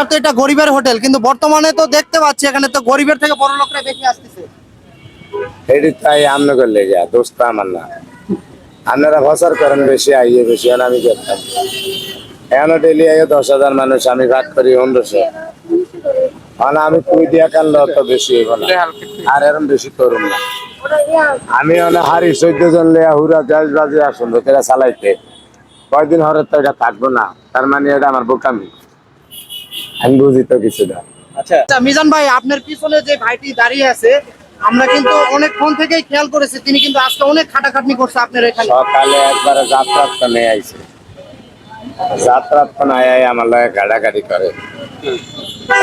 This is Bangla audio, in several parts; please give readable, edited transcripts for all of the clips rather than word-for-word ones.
একবার তো এটা গরিবের হোটেল, কিন্তু বর্তমানে তো দেখতে পাচ্ছি এখানে তো গরিবের থেকে বড় লোকরা বেশি আসতেছে। এটি তাই আমনে করলে যা দোস্ত আমার না, আপনারা প্রচার করেন বেশি আইয়ে বেশি, আর আমি করতাম এখন ডেলি আইয়ে 10,000 মানুষ, আমি ভাগ করি 1500। মানে আমি কুই দিয়া কানলে অত বেশি হইব না, আর এরম বেশি করুন না। আমি অনেক হারি 14 জন লেয়া হুরা 10 বাজে আসুন লোকেরা চালাইতে, কয়দিন হরে তো এটা থাকবো না, তার মানে এটা আমার বোকামি, আমি বুঝি তো কিছুটা। আচ্ছা মিজান ভাই, আপনার পিছনে যে ভাইটি দাঁড়িয়ে আছে, আমরা কিন্তু অনেকক্ষণ থেকেই খেয়াল করেছি, তিনি কিন্তু আজকে অনেক খাটাখাটনি করছে আপনার এখানে। সকালে একবারে যাত্রাক্ষণে আইছে, যাত্রাক্ষণ আয় আমার লাগে গাড়াগাড়ি করে,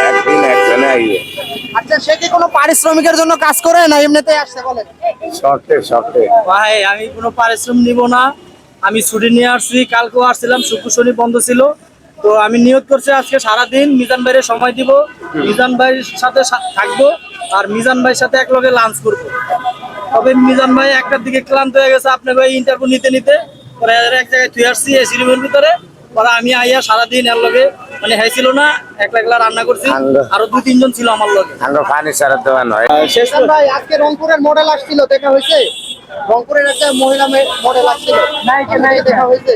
একদিন একজনে আইয়ে। আচ্ছা, সে কি কোনো পারিশ্রমিকের জন্য কাজ করে না এমনিতেই আসছে বলেন? শর্টে শর্টে ভাই আমি কোনো পারিশ্রম নিব না, আমি ছুটি নিয়ে আসছি, কালকেও আসছিলাম, শুক্র শনি বন্ধ ছিল। তো আমি নিয়োগ করছি আজকে সারাদিন মিজান ভাইয়ের সময় দিব, মিজান ভাইয়ের সাথে থাকবো, আর মিজান ভাইয়ের সাথে এক লগে লাঞ্চ করবো। তবে মিজান ভাই একটার দিকে ক্লান্ত হয়ে গেছে আপনাকে ইন্টারভিউ নিতে নিতে, পরে এক জায়গায় তুই আসছি এসি রুমের ভিতরে, পরে আমি আইয়া সারাদিন এর লগে মানে হয়েছিল না, একলা একলা রান্না করছি, আরো 2-3 জন ছিল আমার লগে। আমরা ফার্নিচারের দোকান হয়। শেষ ভাই, আজকে রংপুরের মডেল আসছিল, দেখা হয়েছে? রংপুরের একটা মহিলা মডেল আসছিল, দেখা হয়েছে?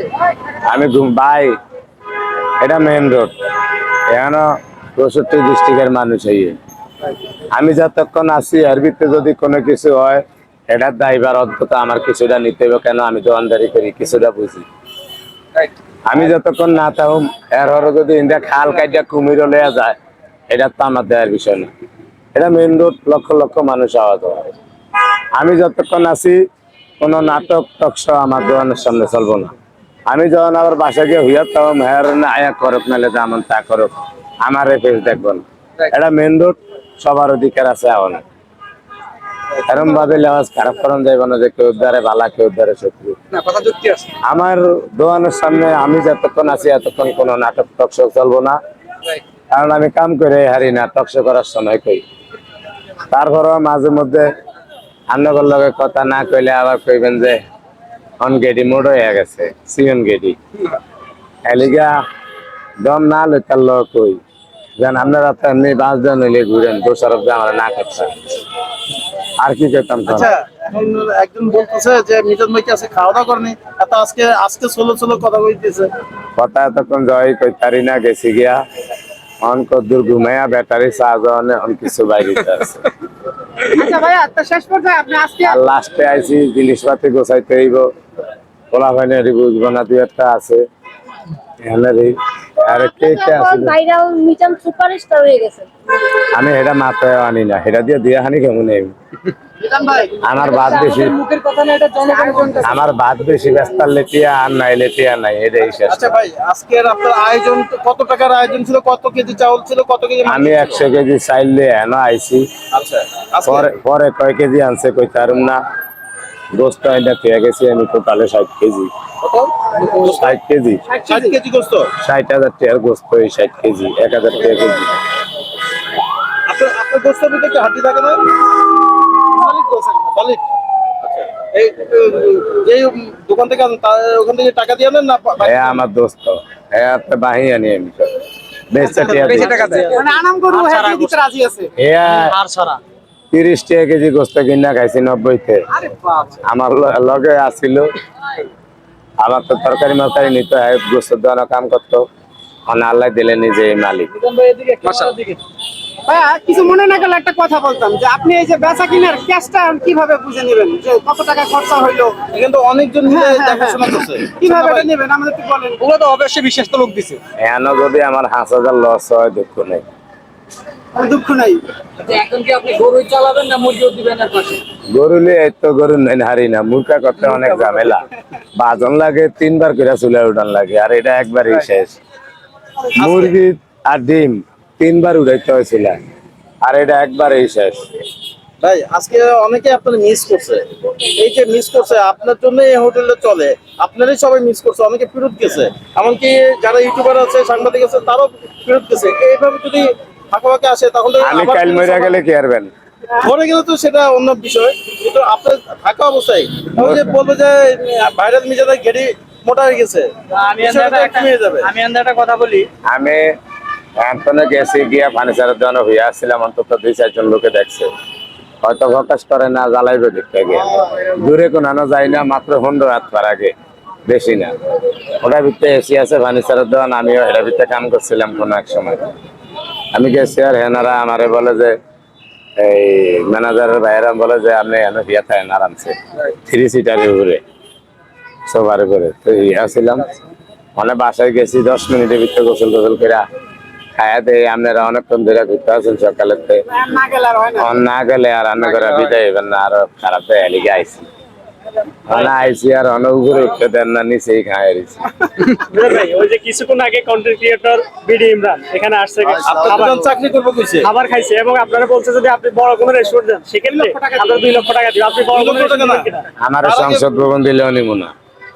আমি ভাই, এটা মেইন রোড, এখানে 64 ডিস্ট্রিক্টের মানুষ হইয়ে, আমি যতক্ষণ আছি এর ভিতরে যদি কোনো কিছু হয়, এটার দায়ভার অন্তত আমার কিছুটা নিতে হবে, কেন আমি দোকানদারি করি, কিছুটা বুঝি। আমি যতক্ষণ না থাকুম এর হরে যদি ইন্ডিয়া খাল কাটিয়া কুমির লইয়া যায়, এটা তো আমার দেওয়ার বিষয় না। এটা মেইন রোড, লক্ষ লক্ষ মানুষ আওয়াজ হয়। আমি যতক্ষণ আছি কোনো নাটক টকশো আমার দোকানের সামনে চলবো না। আমি যখন আবার বাসা গিয়ে হইয়া তখন হেয়ার আয়া করক, নাহলে যেমন তা করক, আমার ফেস দেখবো না। এটা মেইন রোড, সবার অধিকার আছে। এখন এরম ভাবে লেওয়াজ খারাপ করান যাইব না যে কেউ দ্বারে ভালা কেউ দ্বারে শত্রু। আমার দোকানের সামনে আমি যতক্ষণ আছি এতক্ষণ কোনো নাটক টকশো চলবো না, কারণ আমি কাম করে হারি না, টকশো করার সময় কই। তারপরেও মাঝে মধ্যে আপনাদের লগে কথা না কইলে আবার কইবেন যে অন গেডি মোড হয়ে গেছে, সিয়ন গেডি এলিগা দম না লইতার লগ কই যেন আপনারা তো এমনি 5 জন হইলে ঘুরেন, দোষারোপ যে আমরা না করতাম, আর কি করতাম। আচ্ছা, এখন একজন বলতেছে যে মিজান ভাই কি আজকে খাওয়া দাওয়া করেনি, এত আজকে আজকে ছোলো ছোলো কথা কইতেছে। কথা এতক্ষণ জয় কইতারি না, গেছি গিয়া অন কদ্দুর ঘুমাইয়া ব্যাটারি চার্জ অন কিছু বাইরে আছে। আচ্ছা ভাইয়া, তো শেষ পর্যায়ে আপনি আজকে আর লাস্টে আইছি জিনিসপাতি গোছাইতে হইব, পোলা ভাইনের বুঝবো না, 2-1টা আছে ভাইরাল মিজান সুপারস্টার হয়ে গেছে। আমি এটা মাথায় আনি না, এটা দিয়ে দিয়ে হানি কেমন নেই। মিজান ভাই, আমার বাদ বেশি, মুখের কথা না, এটা জনগণ। আমার বাদ বেশি ব্যস্তার লেটিয়া আর নাই, লেটিয়া নাই, এটাই শেষ। আচ্ছা ভাই, আজকের আপনার আয়োজন কত টাকার আয়োজন ছিল, কত কেজি চাউল ছিল, কত কেজি মাংস আমি ছিল? 100 কেজি চাইলে এনো আইছি, আচ্ছা, পরে কয় কেজি আনছে কইতারুম না। গোস্ত এটা পেয়ে গেছি আমি টোটালে 60 কেজি। 60 কেজি, 60 কেজি গোস্ত। 60,000 টাকার গোস্ত, 60 কেজি 1,000 টাকা কেজি। আপনার আপনার গোস্তের ভিতরে কি হাড্ডি থাকে না? সলিড। আচ্ছা, এই যেই দোকান থেকে ওখান থেকে টাকা দিয়ে নেন না? হ্যাঁ আমার দোস্ত, হ্যাঁ আপনি বাহি আনি আমি বেচতে টাকা দিই। মানে আনাম গরু হ্যাঁ দিয়ে দিতে রাজি আছে। হ্যাঁ আর সারা 30 টাকা কেজি গোস্ত কিনা খাইছি 90-তে। আরে বাপ, আমার লগে আসছিল, আমার তো তরকারি মরকারি নিতে হয়, গোস্ত দেওয়ার কাম করতো, মানে আল্লাহ দিলে নিজে মালিক। ভাইয়া কিছু মনে না করলে একটা কথা বলতাম, যে আপনি এই যে বেচা কিনার ক্যাশটা কিভাবে বুঝে নেবেন, যে কত টাকা খরচা হইলো? কিন্তু অনেকজন মিলে দেখাশোনা করছে। কিভাবে এটা নেবেন আমাদের একটু বলেন। ওগুলো তো অবশ্যই বিশ্বস্ত লোক দিছে। এন যদি আমার 5,000 লস হয় দুঃখ নেই, দুঃখ নাই। এখন কি আপনি গরু চালাবেন না মুরগিও দিবেন এর পাশে? গরু নিয়ে এই তো গরু হারি না, মুরগা করতে অনেক ঝামেলা, বাজন লাগে, 3 বার করে চুলে উঠান লাগে, আর এটা একবারই শেষ। মুরগি আর ডিম 3 বার উঠাইতে হয়েছিল, আর এটা একবারই শেষ। ভাই আজকে অনেকে আপনার মিস করছে, এই যে মিস করছে আপনার জন্য এই হোটেলে চলে, আপনারই সবাই মিস করছে, অনেকে ফেরত গেছে, এমনকি যারা ইউটিউবার আছে, সাংবাদিক আছে, তারাও ফেরত গেছে। এইভাবে যদি ফাঁকা ফাঁকা আসে তখন তো আমি আবার কাল মরে গেলে কি আরবেন? মরে গেলে তো সেটা অন্য বিষয়, কিন্তু আপনার থাকা অবস্থায় ওই যে বলবো যে ভাইরাল মিজানের গেড়ি মোটা হয়ে গেছে, আমি একটা কথা বলি, আমি এখনো গেছি গিয়া ফার্নিচারের দোকানে হইয়া আসছিলাম, অন্তত 2-4 জন লোকে দেখছে, হয়তো ফোকাস করে না, জ্বালাইবে দেখতে গিয়ে দূরে কোনানো যায় না, মাত্র 15 হাত পার আগে, বেশি না। ওটার ভিতরে এসি আছে ফার্নিচারের দোকান, আমিও এটার ভিতরে কাম করছিলাম কোনো এক সময়। আমি গেছি আর হেনারা আমারে বলে যে এই ম্যানেজারের ভাইয়েরা বলে যে আপনি এনে হিয়া থাকেন আরামসে 3 সিটারের উপরে সোফার উপরে। তো হিয়া ছিলাম, মানে বাসায় গেছি 10 মিনিটের ভিতরে গোসল করে খায়া দেয়। আপনারা অনেকক্ষণ ধরে ঘুরতে আসেন সকালের থেকে, না গেলে আর রান্না করে বিদায় হইবেন না, আরো খারাপ দেয় লিগে আইসি। মানে আইসি আর অনেক উপরে উঠতে দেন না, নিচেই খায় দিচ্ছি। ভাই ওই যে কিছুক্ষণ আগে কন্টেন্ট ক্রিয়েটর বিডি ইমরান এখানে আসছে, চাকরি করবো কইছে। খাবার খাইছে এবং আপনারা বলছে যদি আপনি বড় কোনো রেস্টুরেন্ট যান সেক্ষেত্রে আপনার 2 লক্ষ টাকা দিবেন। আপনি বড় কোনো রেস্টুরেন্ট কিনা আমার সংসদ ভবন দিলেও নিব না।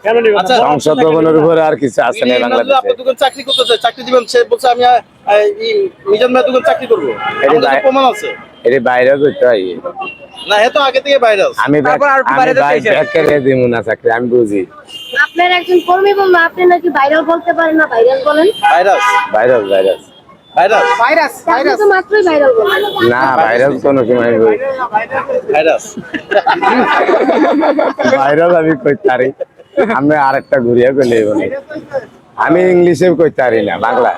কেন নিবেন? আচ্ছা, সংসদ ভবনের উপরে আর কিছু আছে না বাংলাদেশে। আপনার দোকান চাকরি করতে চাই, চাকরি দিবেন, সে বলছে আমি মিজান ভাই দোকান চাকরি করবো, এটি আমাদের তো প্রমাণ আছে। এটি বাইরেও করতে হয়। না এ তো আগে থেকে বাইরে আছে। আমি ব্যাকের দিব না চাকরি, আমি বুঝি। আপনার একজন কর্মী বললো আপনি নাকি ভাইরাল বলতে পারেন না, ভাইরাল বলেন। ভাইরাস ভাইরাস ভাইরাস ভাইরাস আপনি তো মাত্রই ভাইরাল বলেন। না, ভাইরাস কোনো সময় বলি। ভাইরাস ভাইরাস আমি কইতে পারি, আমি আরেকটা ঘুরিয়া গেলে আমি ইংলিশে কইতে পারি না, বাংলা।